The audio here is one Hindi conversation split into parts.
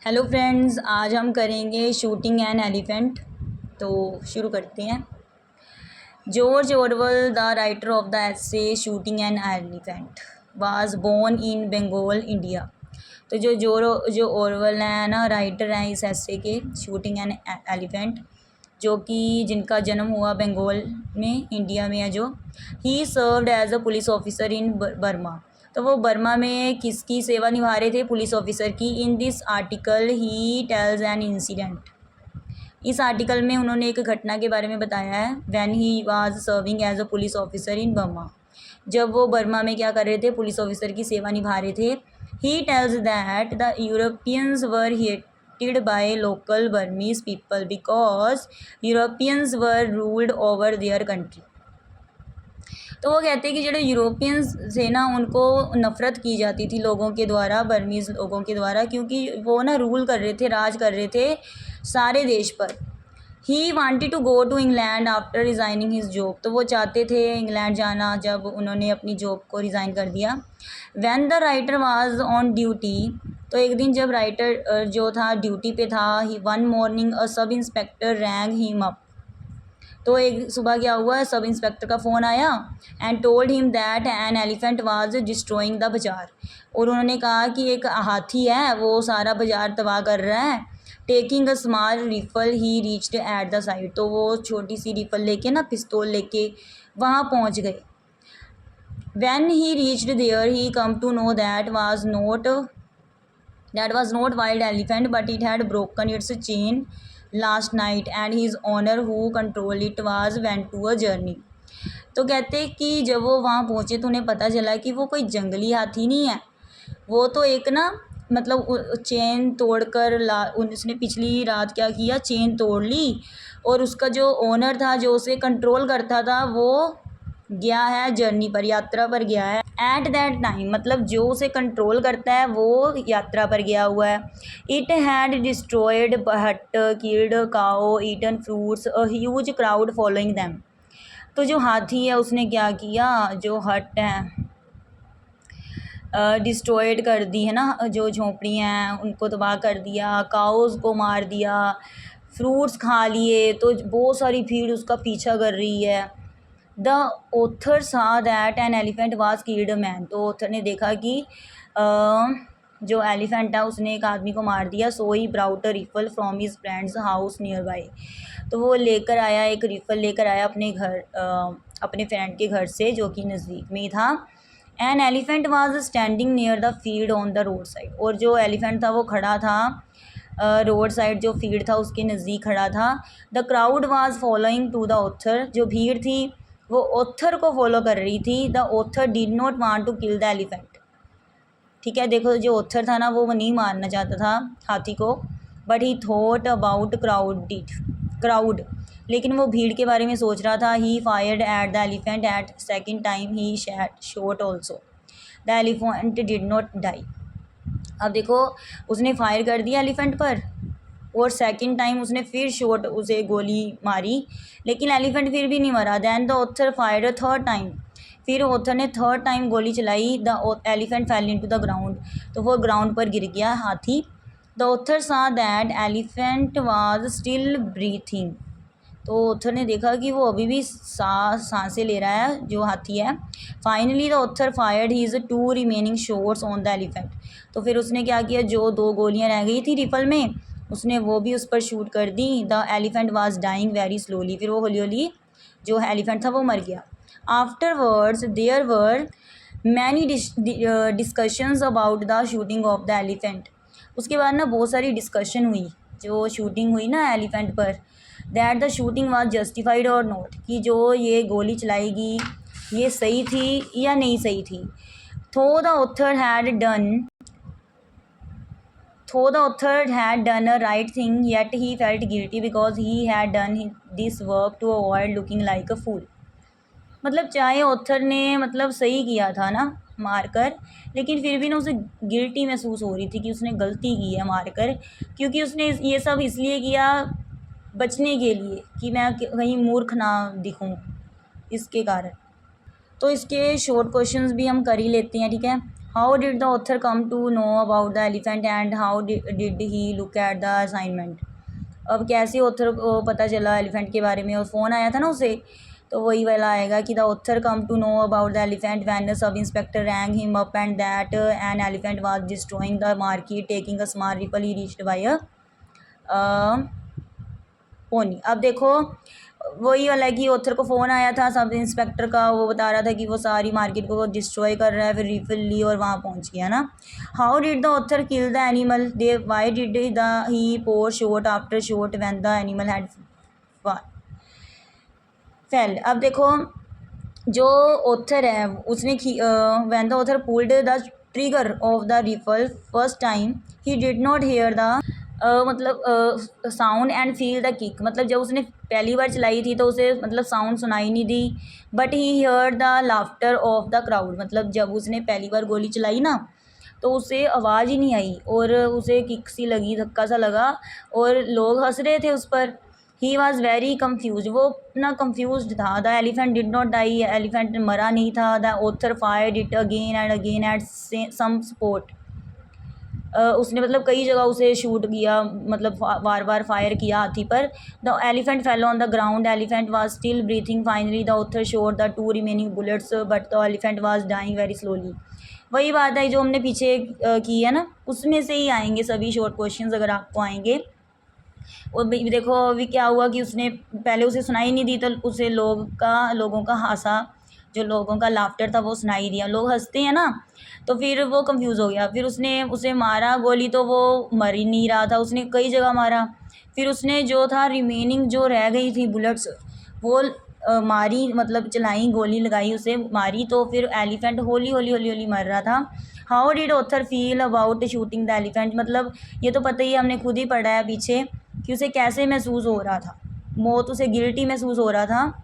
हेलो फ्रेंड्स, आज हम करेंगे शूटिंग एन एलिफेंट। तो शुरू करते हैं। George Orwell, the writer of the essay shooting an elephant, was born in Bengal, India. तो जो ऑरवेल है ना, राइटर हैं इस एसे के शूटिंग एन एलिफेंट, जो कि जिनका जन्म हुआ बंगाल में, इंडिया में है। जो he served as a police officer in Burma. तो वो बर्मा में किसकी सेवा निभा रहे थे? पुलिस ऑफिसर की। In this article he tells an incident. इस आर्टिकल में उन्होंने एक घटना के बारे में बताया है। When he was serving as a police officer in Burma, जब वो बर्मा में क्या कर रहे थे? पुलिस ऑफिसर की सेवा निभा रहे थे। He tells that the Europeans were hated by local Burmese people because Europeans were ruled over their country. तो वो कहते हैं कि जो यूरोपियंस थे ना, उनको नफ़रत की जाती थी लोगों के द्वारा, बर्मीज़ लोगों के द्वारा, क्योंकि वो ना रूल कर रहे थे, राज कर रहे थे सारे देश पर। He wanted to go to England after resigning his job. तो वो चाहते थे इंग्लैंड जाना जब उन्होंने अपनी जॉब को रिज़ाइन कर दिया। When the writer was on duty, तो एक दिन जब राइटर जो था ड्यूटी पे था, ही वन मॉर्निंग अ सब इंस्पेक्टर रैंग हिम अप। तो एक सुबह क्या हुआ, सब इंस्पेक्टर का फ़ोन आया and told him that an elephant was destroying the बाज़ार। और उन्होंने कहा कि एक हाथी है, वो सारा बाज़ार तबाह कर रहा है। Taking a small rifle he reached at the side. तो वो छोटी सी रिफल लेके ना, पिस्तौल लेके वहाँ पहुँच गए। When he reached there he come to know that was not wild elephant, but it had broken its chain last night and his owner who controlled it was went to a journey। तो कहते कि जब वो वहाँ पहुँचे तो उन्हें पता चला कि वो कोई जंगली हाथी नहीं है, वो तो एक ना, मतलब चेन तोड़कर उसने पिछली रात क्या किया, चेन तोड़ ली, और उसका जो ओनर था, जो उसे कंट्रोल करता था, वो गया है जर्नी पर, यात्रा पर गया है। एट दैट टाइम, मतलब जो उसे कंट्रोल करता है वो यात्रा पर गया हुआ है। It had destroyed hut, killed cow, eaten fruits, a huge crowd following them. तो जो हाथी है उसने क्या किया, जो हट है डिस्ट्रॉयड कर दी है ना, जो झोंपड़ी हैं उनको तबाह कर दिया, काउज़ को मार दिया, फ्रूट्स खा लिए। तो बहुत सारी भीड़ उसका पीछा कर रही है। The author saw that an elephant was killed a man. तो ऑथर ने देखा कि जो एलिफेंट है उसने एक आदमी को मार दिया। So he brought a rifle from his friend's house nearby. तो वो लेकर आया, एक रिफल लेकर आया अपने घर, अपने फ्रेंड के घर से, जो कि नज़दीक में ही था। N elephant was standing near the field on the road side. और जो एलिफेंट था वो खड़ा था रोड साइड, जो फील्ड था उसके नज़दीक खड़ा था। The crowd was following to the author. जो भीड़ थी वो ऑथर को फॉलो कर रही थी। The author did not want to kill the elephant. ठीक है, देखो जो ऑथर था ना, वो नहीं मारना चाहता था हाथी को, but he thought about crowd, लेकिन वो भीड़ के बारे में सोच रहा था। He fired at the elephant at second time he shot also. The elephant did not die. अब देखो, उसने फायर कर दिया एलिफेंट पर, और सेकंड टाइम उसने फिर शॉट, उसे गोली मारी, लेकिन एलिफेंट फिर भी नहीं मरा। Then the author fire a third time. फिर ऑथर ने थर्ड टाइम गोली चलाई। The elephant fell into the ground. तो वो ग्राउंड पर गिर गया हाथी। The author saw that elephant was still breathing. तो ऑथर ने देखा कि वो अभी भी सांसें ले रहा है, जो हाथी है। Finally the author fired his two remaining shots on the elephant. तो फिर उसने क्या किया, जो दो गोलियां रह गई थी रिफल में, उसने वो भी उस पर शूट कर दी। The elephant was dying very slowly. फिर वो हौली हौली जो एलिफेंट था वो मर गया। Afterwards there were many discussions about the shooting of the elephant. उसके बाद ना बहुत सारी डिस्कशन हुई, जो शूटिंग हुई ना एलिफेंट पर, that the shooting was justified और नॉट, कि जो ये गोली चलाएगी ये सही थी या नहीं सही थी। थो the author had done a right thing, yet he felt guilty because he had done this work to avoid looking like a fool। मतलब चाहे ऑथर ने मतलब सही किया था ना मारकर, लेकिन फिर भी ना उसे गिल्टी महसूस हो रही थी कि उसने गलती की है मारकर, क्योंकि उसने ये सब इसलिए किया बचने के लिए, कि मैं कहीं मूर्ख ना दिखूं, इसके कारण। तो इसके शॉर्ट क्वेश्चंस भी हम कर ही लेते हैं, ठीक है। How did the author come to know about the elephant and how did he look at the assignment. अब कैसे ऑथर को पता चला एलिफेंट के बारे में, और फ़ोन आया था ना उसे, तो वही वाला आएगा कि the author come to know about the elephant when the sub inspector rang him up and that an elephant was destroying the market taking a small rifle he reached by a pony. अब देखो वही वाला है कि ऑथर को फ़ोन आया था सब इंस्पेक्टर का, वो बता रहा था कि वो सारी मार्केट को डिस्ट्रॉय कर रहा है, फिर रिफिल ली और वहाँ पहुँच गया ना। How did the author kill the animal, they why did the he pour shot after shot when the animal had fell. अब देखो जो ऑथर है उसने when the author pulled the trigger of the rifle first time he did not hear the मतलब sound and feel the kick. मतलब जब उसने पहली बार चलाई थी तो उसे मतलब साउंड सुनाई नहीं दी, but he hear the laughter of the crowd. मतलब जब उसने पहली बार गोली चलाई ना तो उसे आवाज़ ही नहीं आई और उसे किक सी लगी, धक्का सा लगा और लोग हंस रहे थे उस पर। ही वॉज वेरी कन्फ्यूज, वो इतना कन्फ्यूज था। The elephant did not die, elephant मरा नहीं था। The author fired it again and again at some spot. उसने मतलब कई जगह उसे शूट किया, मतलब बार बार फायर किया हाथी पर। The elephant fell on the ground, elephant was still breathing, finally the author shot the 2 remaining bullets but the elephant was dying very slowly. वही बात है जो हमने पीछे की है ना, उसमें से ही आएंगे सभी शॉर्ट क्वेश्चंस अगर आपको आएंगे। और देखो अभी क्या हुआ कि उसने पहले उसे सुनाई नहीं दी तो उसे लोगों का हंसा, जो लोगों का लाफ्टर था वो सुनाई दिया, लोग हंसते हैं ना, तो फिर वो कंफ्यूज हो गया। फिर उसने उसे मारा गोली तो वो मर ही नहीं रहा था, उसने कई जगह मारा। फिर उसने जो था रिमेनिंग जो रह गई थी बुलेट्स वो मारी, मतलब चलाई, गोली लगाई, उसे मारी, तो फिर एलिफेंट होली होली होली होली मर रहा था। How did author feel about shooting the elephant. मतलब ये तो पता ही है, हमने खुद ही पढ़ा है पीछे कि उसे कैसे महसूस हो रहा था, मौत उसे गिल्टी महसूस हो रहा था।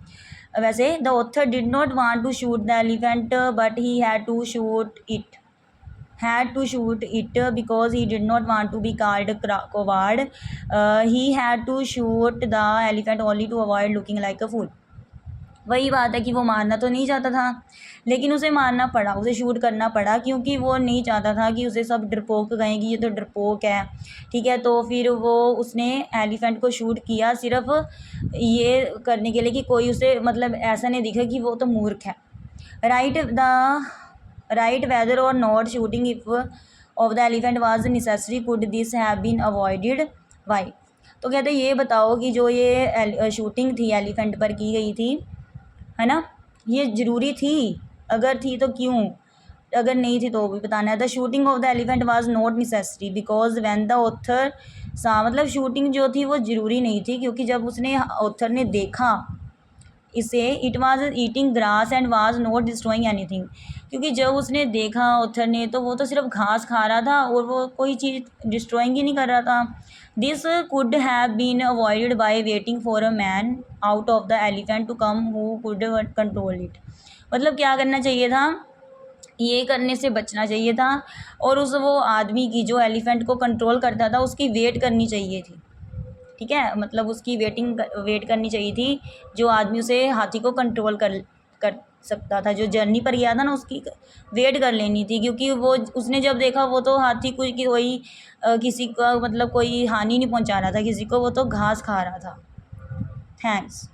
वैसे the author did not want to shoot the elephant but he had to shoot it because he did not want to be called coward. He had to shoot the elephant only to avoid looking like a fool. वही बात है कि वो मारना तो नहीं चाहता था लेकिन उसे मारना पड़ा, उसे शूट करना पड़ा क्योंकि वो नहीं चाहता था कि उसे सब डरपोक कहें कि ये तो डरपोक है, ठीक है। तो फिर वो उसने एलिफेंट को शूट किया सिर्फ ये करने के लिए कि कोई उसे मतलब ऐसा नहीं दिखे कि वो तो मूर्ख है। Right whether or not shooting if of the elephant was necessary could this have been avoided why. तो कहते ये बताओ कि जो ये शूटिंग थी एलिफेंट पर की गई थी, है ना, ये ज़रूरी थी, अगर थी तो क्यों, अगर नहीं थी तो भी बताना है। The shooting of the elephant was not necessary because when the author सा, मतलब शूटिंग जो थी वो ज़रूरी नहीं थी क्योंकि जब उसने ऑथर ने देखा इसे, it was eating grass and was not destroying anything, क्योंकि जब उसने देखा ऑथर ने तो वो तो सिर्फ घास खा रहा था और वो कोई चीज़ डिस्ट्रॉइंग ही नहीं कर रहा था। This could have been avoided by waiting for a man out of the elephant to come who could control it. मतलब क्या करना चाहिए था, ये करने से बचना चाहिए था और उस वो आदमी की जो एलिफेंट को कंट्रोल करता था उसकी वेट करनी चाहिए थी, ठीक है। मतलब उसकी वेट करनी चाहिए थी, जो आदमी उसे हाथी को कंट्रोल कर सकता था, जो जर्नी पर गया था ना, उसकी वेट कर लेनी थी क्योंकि वो उसने जब देखा वो तो हाथी कोई किसी का मतलब कोई हानि नहीं पहुंचा रहा था किसी को, वो तो घास खा रहा था। थैंक्स।